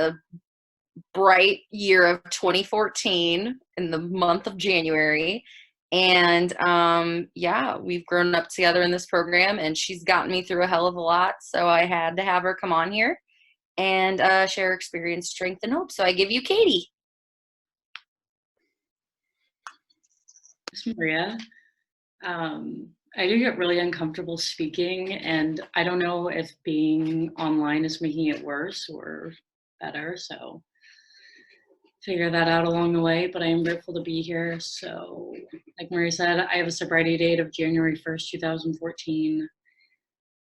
the bright year of 2014 in the month of January. And yeah, we've grown up together in this program, and she's gotten me through a hell of a lot. So I had to have her come on here and share experience, strength, and hope. So I give you Katie. Maria. I do get really uncomfortable speaking, and I don't know if being online is making it worse or better, so figure that out along the way, but I am grateful to be here. So like Maria said, I have a sobriety date of January 1st, 2014.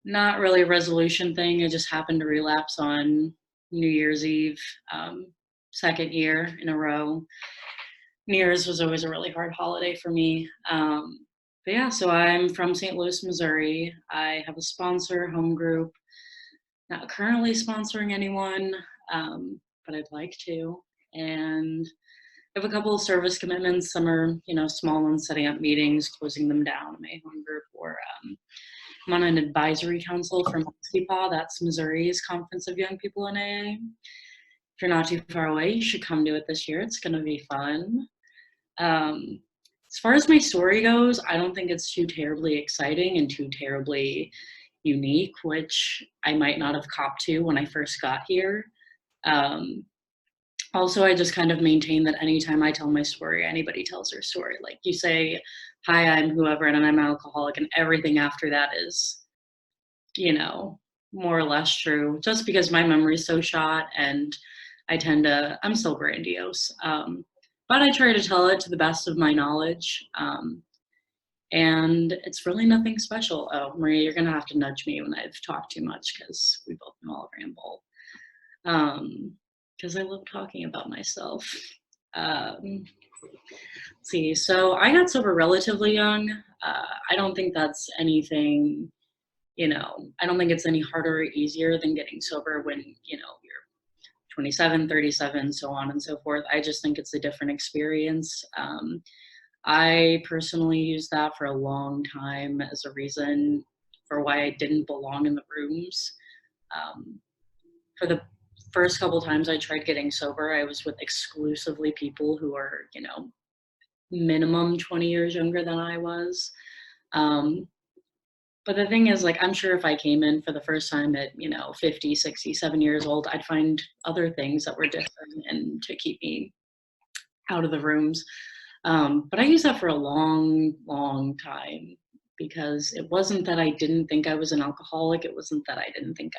Not really a resolution thing. It just happened to relapse on New Year's Eve, second year in a row. New Year's was always a really hard holiday for me. But yeah, so I'm from St. Louis, Missouri. I have a sponsor, home group. Not currently sponsoring anyone, but I'd like to. And I have a couple of service commitments. Some are, small ones, setting up meetings, closing them down in my home group, or I'm on an advisory council from MCPA, that's Missouri's Conference of Young People in AA. If you're not too far away, you should come to it this year. It's going to be fun. As far as my story goes, I don't think it's too terribly exciting and too terribly unique, which I might not have copped to when I first got here. Also, I just kind of maintain that anytime I tell my story, anybody tells their story. Like you say, hi, I'm whoever, and I'm an alcoholic, and everything after that is, more or less true, just because my memory is so shot, and I'm so grandiose. But I try to tell it to the best of my knowledge. And it's really nothing special. Oh, Maria, you're going to have to nudge me when I've talked too much, because we both know I'll ramble. Because I love talking about myself. Let's see, so I got sober relatively young. I don't think that's anything, I don't think it's any harder or easier than getting sober when, you're 27, 37, so on and so forth. I just think it's a different experience. I personally used that for a long time as a reason for why I didn't belong in the rooms. For the first couple times I tried getting sober, I was with exclusively people who are, minimum 20 years younger than I was. But the thing is, I'm sure if I came in for the first time at, 50, 60, 7 years old, I'd find other things that were different and to keep me out of the rooms. But I used that for a long, long time, because it wasn't that I didn't think I was an alcoholic. It wasn't that I didn't think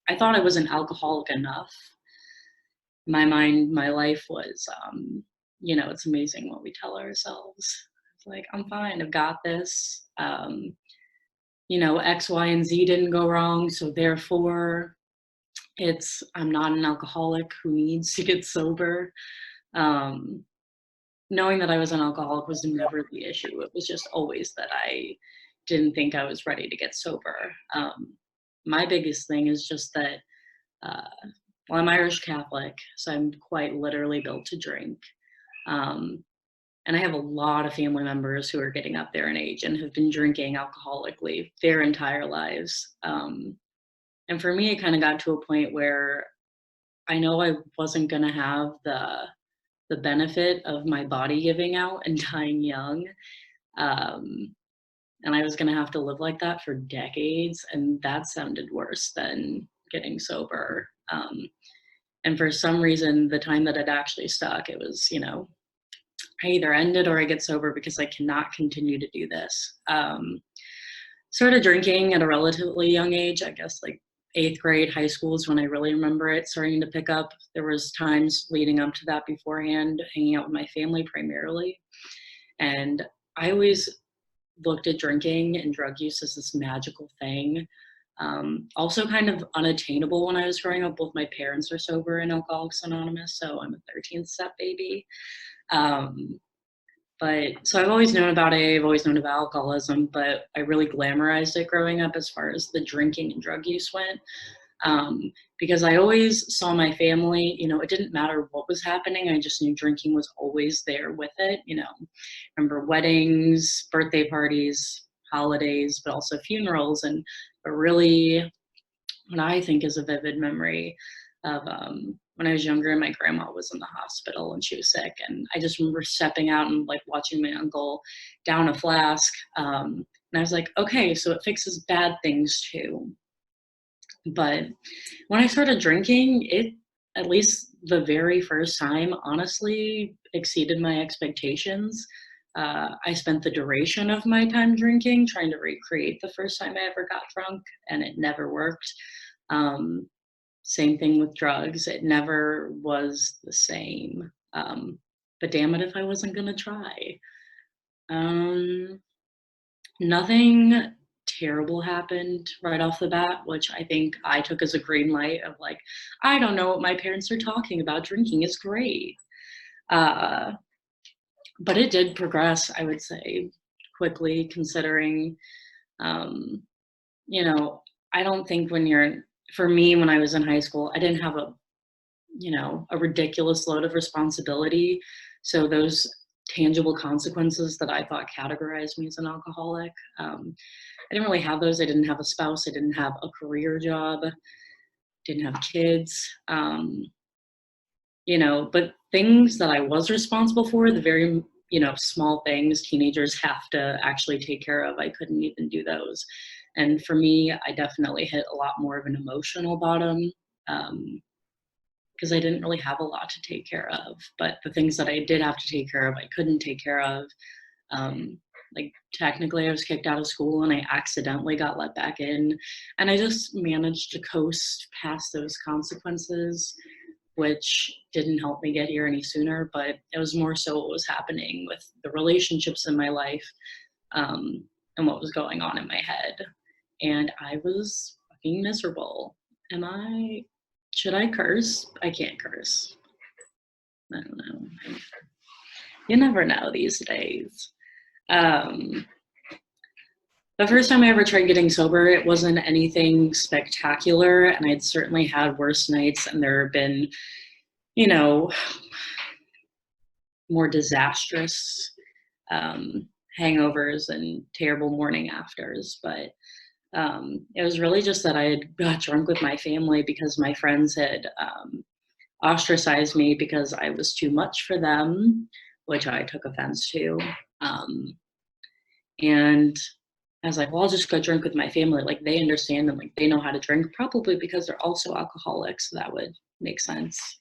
I thought I was an alcoholic enough. In my mind, my life was, it's amazing what we tell ourselves. It's like, I'm fine, I've got this. X, Y, and Z didn't go wrong, so therefore I'm not an alcoholic who needs to get sober. Knowing that I was an alcoholic was never the issue. It was just always that I didn't think I was ready to get sober. My biggest thing is just that, well, I'm Irish Catholic, so I'm quite literally built to drink. And I have a lot of family members who are getting up there in age and have been drinking alcoholically their entire lives. And for me, it kind of got to a point where I know I wasn't going to have the benefit of my body giving out and dying young. And I was going to have to live like that for decades. And that sounded worse than getting sober. And for some reason, the time that it actually stuck, it was, I either end it or I get sober, because I cannot continue to do this. Started drinking at a relatively young age, I guess 8th grade, high school is when I really remember it starting to pick up. There was times leading up to that beforehand, hanging out with my family primarily. And I always looked at drinking and drug use as this magical thing. Also kind of unattainable when I was growing up. Both my parents are sober in Alcoholics Anonymous, so I'm a 13th step baby. But so I've always known about it. I've always known about alcoholism, but I really glamorized it growing up as far as the drinking and drug use went. Because I always saw my family, it didn't matter what was happening. I just knew drinking was always there with it. Remember weddings, birthday parties, holidays, but also funerals. But really what I think is a vivid memory of when I was younger and my grandma was in the hospital and she was sick. And I just remember stepping out and like watching my uncle down a flask. And I was like, okay, so it fixes bad things too. But when I started drinking, it, at least the very first time, honestly exceeded my expectations. I spent the duration of my time drinking trying to recreate the first time I ever got drunk, and it never worked. Um, Same thing with drugs. It never was the same. But damn it if I wasn't gonna try. Um, Nothing terrible happened right off the bat, which I think I took as a green light of like, I don't know what my parents are talking about. Drinking is great. Uh, but it did progress, I would say, quickly, considering, um, you know, I don't think when you're, for me, when I was in high school, I didn't have a ridiculous load of responsibility. So those tangible consequences that I thought categorized me as an alcoholic, I didn't really have those. I didn't have a spouse. I didn't have a career job. Didn't have kids. But things that I was responsible for, the very, small things teenagers have to actually take care of, I couldn't even do those. And for me, I definitely hit a lot more of an emotional bottom. Because I didn't really have a lot to take care of. But the things that I did have to take care of, I couldn't take care of. Like technically I was kicked out of school and I accidentally got let back in. And I just managed to coast past those consequences, which didn't help me get here any sooner. But it was more so what was happening with the relationships in my life, and what was going on in my head. And I was fucking miserable. Should I curse? I can't curse. I don't know. You never know these days. The first time I ever tried getting sober, it wasn't anything spectacular, and I'd certainly had worse nights, and there have been, more disastrous hangovers and terrible morning afters. But it was really just that I had got drunk with my family because my friends had ostracized me because I was too much for them, which I took offense to. And I was like, well, I'll just go drink with my family. Like, they understand and like they know how to drink, probably because they're also alcoholics. So that would make sense.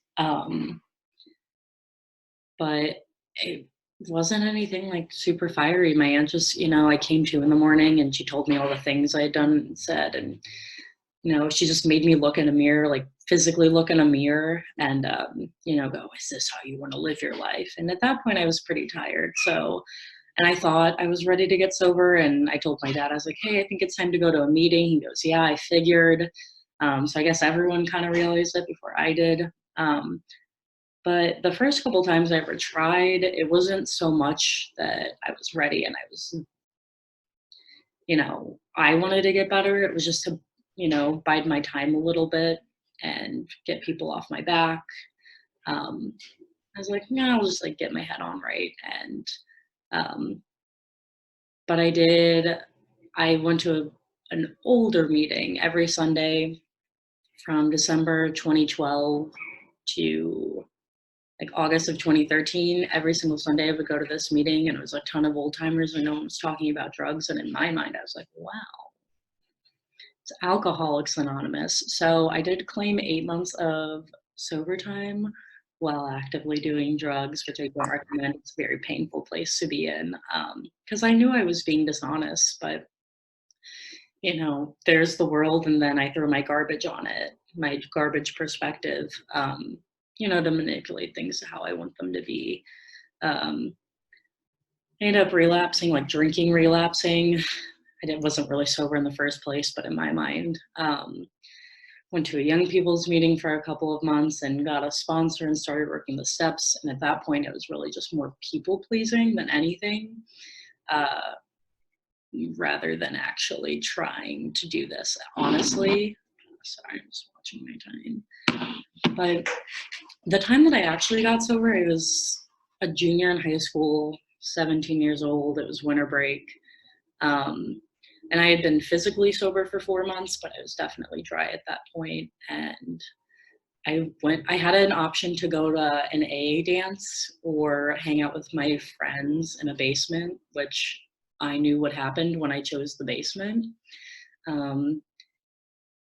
But it wasn't anything like super fiery. My aunt just, I came to in the morning and she told me all the things I had done and said. And, she just made me look in a mirror, like physically look in a mirror and, go, is this how you want to live your life? And at that point I was pretty tired. And I thought I was ready to get sober. And I told my dad, I was like, hey, I think it's time to go to a meeting. He goes, yeah, I figured. So I guess everyone kind of realized it before I did. But the first couple times I ever tried, it wasn't so much that I was ready and I was, I wanted to get better. It was just to, bide my time a little bit and get people off my back. I was like, no, I'll just like get my head on right. And, but I went to an older meeting every Sunday from December 2012 to like August of 2013. Every single Sunday I would go to this meeting and it was a ton of old timers and no one was talking about drugs. And in my mind, I was like, wow, it's Alcoholics Anonymous. So I did claim 8 months of sober time while actively doing drugs, which I don't recommend. It's a very painful place to be in, because I knew I was being dishonest, but there's the world, and then I throw my garbage on it, my garbage perspective, to manipulate things to how I want them to be. I ended up relapsing, like drinking, relapsing. I wasn't really sober in the first place, but in my mind, went to a young people's meeting for a couple of months and got a sponsor and started working the steps. And at that point, it was really just more people pleasing than anything, rather than actually trying to do this honestly. Sorry, I'm just watching my time. But the time that I actually got sober, I was a junior in high school, 17 years old. It was winter break. And I had been physically sober for 4 months, but I was definitely dry at that point. And I had an option to go to an AA dance or hang out with my friends in a basement, which I knew what happened when I chose the basement. Um,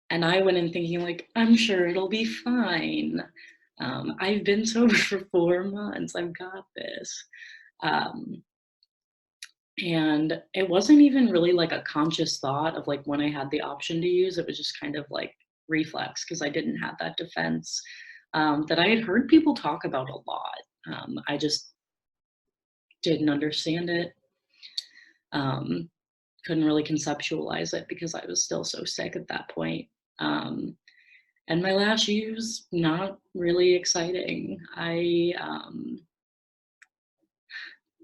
and I went in thinking like, I'm sure it'll be fine. I've been sober for 4 months. I've got this. Um, and it wasn't even really like a conscious thought of like when I had the option to use, it was just kind of like reflex because I didn't have that defense that I had heard people talk about a lot. I just didn't understand it. Um, couldn't really conceptualize it because I was still so sick at that point. Um, and my last use, not really exciting.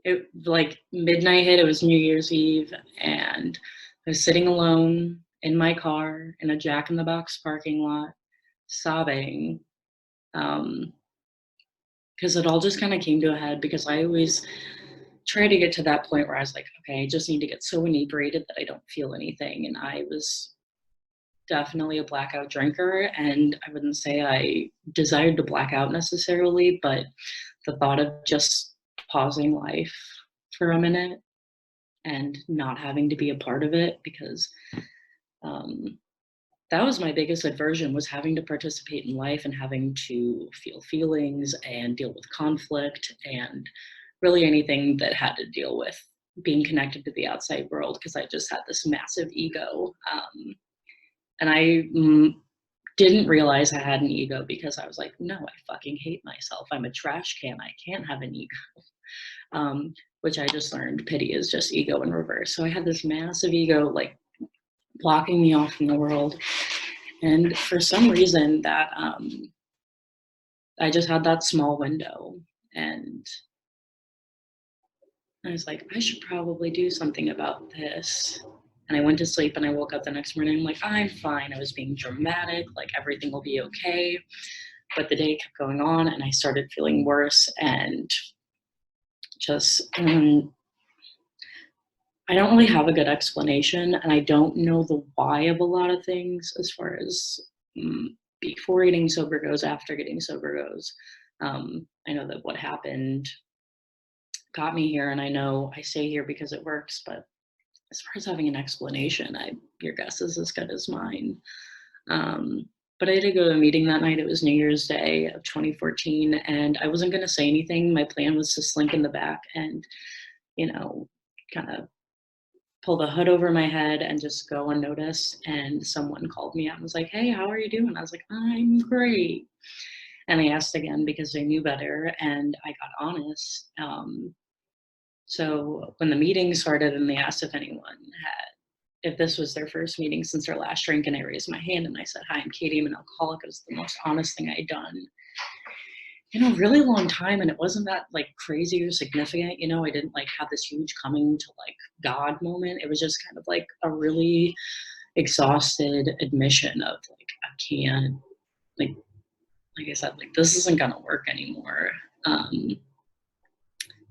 It like midnight hit, it was New Year's Eve, and I was sitting alone in my car in a Jack in the Box parking lot, sobbing. Because it all just kind of came to a head because I always try to get to that point where I was like, okay, I just need to get so inebriated that I don't feel anything. And I was definitely a blackout drinker, and I wouldn't say I desired to black out necessarily, but the thought of just pausing life for a minute and not having to be a part of it, because um, that was my biggest aversion, was having to participate in life and having to feel feelings and deal with conflict and really anything that had to deal with being connected to the outside world, because I just had this massive ego. And I didn't realize I had an ego because I was like, no, I fucking hate myself. I'm a trash can. I can't have an ego. Which I just learned pity is just ego in reverse. So I had this massive ego, like blocking me off from the world. And for some reason that I just had that small window, and I was like, I should probably do something about this. And I went to sleep and I woke up the next morning. I'm like, I'm fine. I was being dramatic, like everything will be okay. But the day kept going on and I started feeling worse, and just I don't really have a good explanation, and I don't know the why of a lot of things as far as before getting sober goes, after getting sober goes. I know that what happened got me here, and I know I stay here because it works, but as far as having an explanation, your guess is as good as mine. But I did go to a meeting that night. It was New Year's Day of 2014, and I wasn't going to say anything. My plan was to slink in the back and, kind of pull the hood over my head and just go unnoticed. And someone called me out and was like, hey, how are you doing? I was like, I'm great. And I asked again because I knew better, and I got honest. So when the meeting started and they asked if this was their first meeting since their last drink, and I raised my hand and I said, hi, I'm Katie, I'm an alcoholic. It was the most honest thing I'd done in a really long time. And it wasn't that like crazy or significant. I didn't like have this huge coming to like God moment. It was just kind of like a really exhausted admission of like, I can't, like I said, like this isn't gonna work anymore.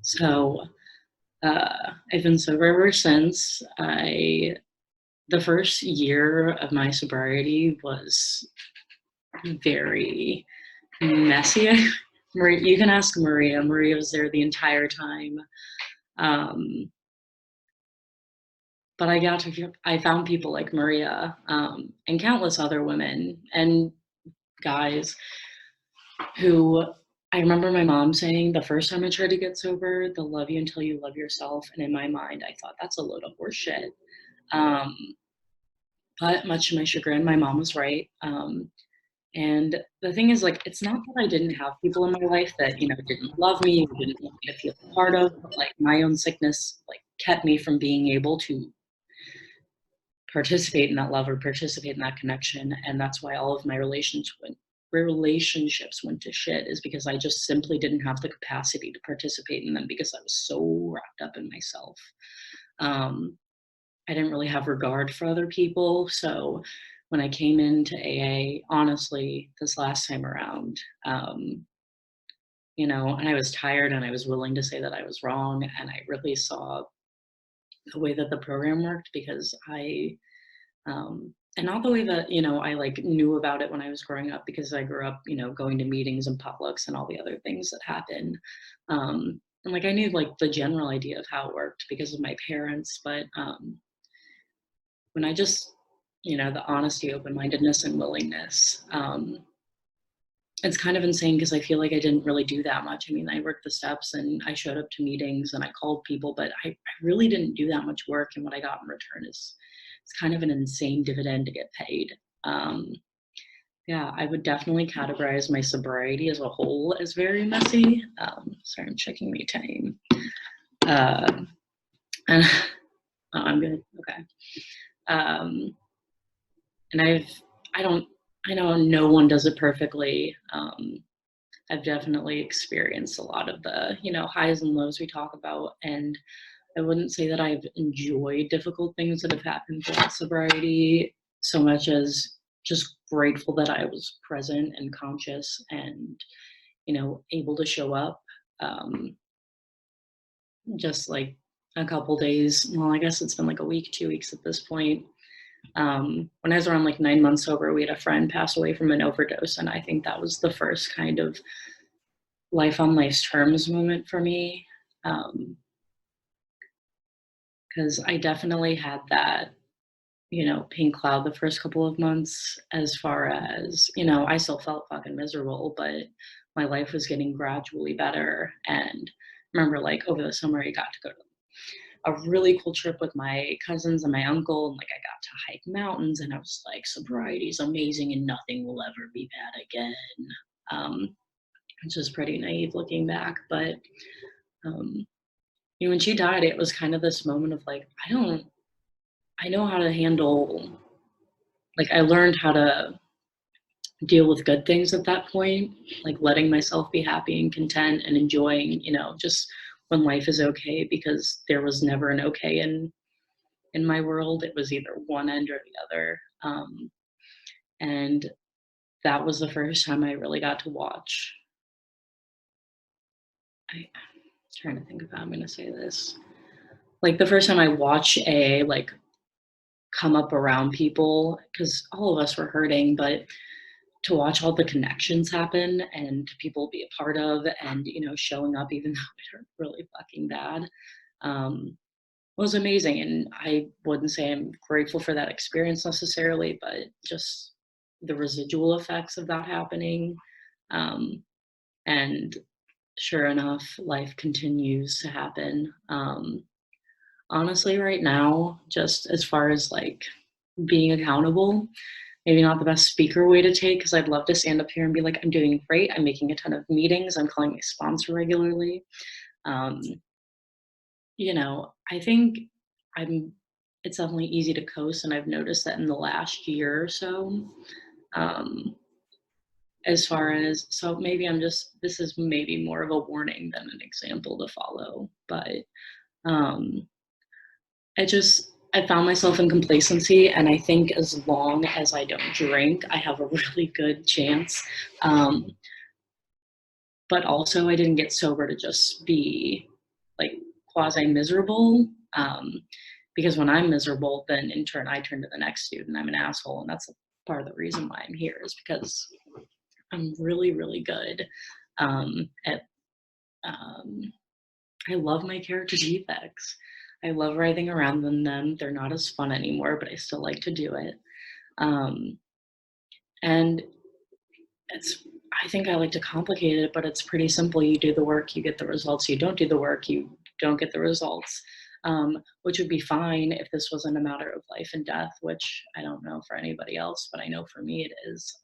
So I've been sober ever since. The first year of my sobriety was very messy. Maria, you can ask Maria. Maria was there the entire time. But I found people like Maria and countless other women and guys who, I remember my mom saying the first time I tried to get sober, they'll love you until you love yourself. And in my mind, I thought that's a load of horseshit. But much to my chagrin, my mom was right. And the thing is, like, it's not that I didn't have people in my life that, didn't love me, or didn't want me to feel a part of, but like my own sickness, like, kept me from being able to participate in that love or participate in that connection. And that's why all of my relationships went to shit, is because I just simply didn't have the capacity to participate in them because I was so wrapped up in myself. I didn't really have regard for other people. So when I came into AA, honestly, this last time around, and I was tired and I was willing to say that I was wrong. And I really saw the way that the program worked, because and not the way that, I like knew about it when I was growing up, because I grew up, going to meetings and potlucks and all the other things that happen. And like I knew like the general idea of how it worked because of my parents, but when I just, the honesty, open-mindedness, and willingness, it's kind of insane because I feel like I didn't really do that much. I mean, I worked the steps and I showed up to meetings and I called people, but I really didn't do that much work. And what I got in return is it's kind of an insane dividend to get paid. Um, yeah, I would definitely categorize my sobriety as a whole as very messy. Sorry, I'm checking my time. Uh, and oh, I'm good. Okay. Um, and I don't, I know no one does it perfectly. I've definitely experienced a lot of the, highs and lows we talk about. And I wouldn't say that I've enjoyed difficult things that have happened throughout sobriety so much as just grateful that I was present and conscious and, able to show up. Um, just like a couple days, well, I guess it's been like a week, 2 weeks at this point. When I was around like 9 months sober, we had a friend pass away from an overdose. And I think that was the first kind of life on life's terms moment for me. Because I definitely had that, pink cloud the first couple of months, as far as, I still felt fucking miserable, but my life was getting gradually better. And I remember like over the summer, I got to go to a really cool trip with my cousins and my uncle, and like I got to hike mountains, and I was like, sobriety is amazing and nothing will ever be bad again. Um, which is pretty naive looking back, but um, when she died, it was kind of this moment of like, I know how to handle, like, I learned how to deal with good things at that point, like letting myself be happy and content and enjoying, just when life is okay, because there was never an okay in my world. It was either one end or the other. And that was the first time I really got to watch. I'm trying to think of how I'm going to say this. Like the first time I watched a like come up around people, because all of us were hurting, but to watch all the connections happen and people be a part of, and showing up even though it hurt really fucking bad, um, was amazing. And I wouldn't say I'm grateful for that experience necessarily, but just the residual effects of that happening. um, and sure enough, life continues to happen. Honestly, right now, just as far as like being accountable, maybe not the best speaker way to take, because I'd love to stand up here and be like, I'm doing great. I'm making a ton of meetings. I'm calling my sponsor regularly. Um, I think I'm, it's definitely easy to coast. And I've noticed that in the last year or so, um, as far as, so maybe this is maybe more of a warning than an example to follow, but um, I found myself in complacency, and I think as long as I don't drink, I have a really good chance. Um, but also, I didn't get sober to just be like quasi miserable. Because when I'm miserable, then in turn, I turn to the next student. I'm an asshole, and that's part of the reason why I'm here, is because I'm really, really good at. Um, I love my character defects. I love writhing around in them. They're not as fun anymore, but I still like to do it. Um, and it's, I think I like to complicate it, but it's pretty simple. You do the work, you get the results. You don't do the work, you don't get the results. Which would be fine if this wasn't a matter of life and death, which I don't know for anybody else, but I know for me it is.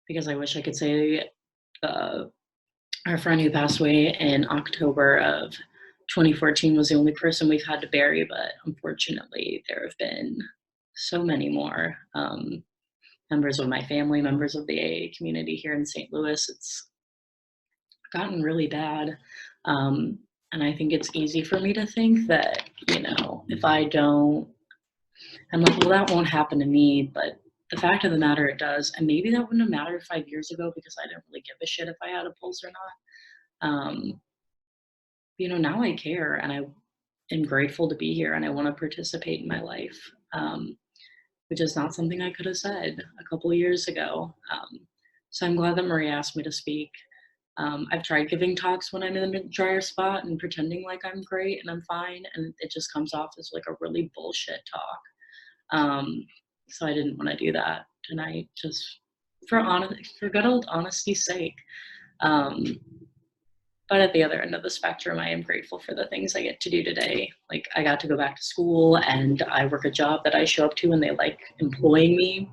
Because I wish I could say our friend who passed away in October of 2014 was the only person we've had to bury, but unfortunately, there have been so many more. Members of my family, members of the AA community here in St. Louis. It's gotten really bad. And I think it's easy for me to think that, if I don't, I'm like, well, that won't happen to me. But the fact of the matter, it does. And maybe that wouldn't have mattered 5 years ago because I didn't really give a shit if I had a pulse or not. Now I care, and I am grateful to be here, and I want to participate in my life. which is not something I could have said a couple of years ago. So I'm glad that Maria asked me to speak. I've tried giving talks when I'm in a drier spot and pretending like I'm great and I'm fine, and it just comes off as like a really bullshit talk. So I didn't want to do that tonight, just for good old honesty's sake. But at the other end of the spectrum, I am grateful for the things I get to do today. Like, I got to go back to school, and I work a job that I show up to and they like employing me.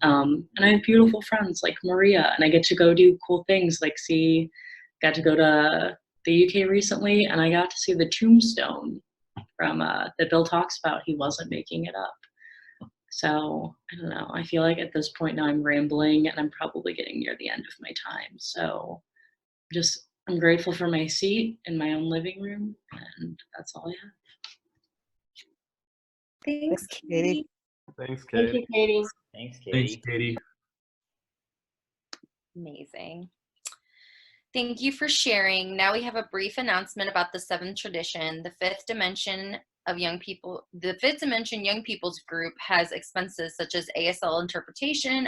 And I have beautiful friends like Maria, and I get to go do cool things like got to go to the UK recently, and I got to see the tombstone from that Bill talks about. He wasn't making it up. So I don't know. I feel like at this point now I'm rambling and I'm probably getting near the end of my time. So I'm grateful for my seat in my own living room, and that's all I have. Thanks, Katie. Katie. Thanks, Thank Katie. you, Katie. Thanks, Katie. Thanks, Katie. Amazing. Thank you for sharing. Now we have a brief announcement about the seventh tradition. The fifth dimension young people's group has expenses such as ASL interpretation,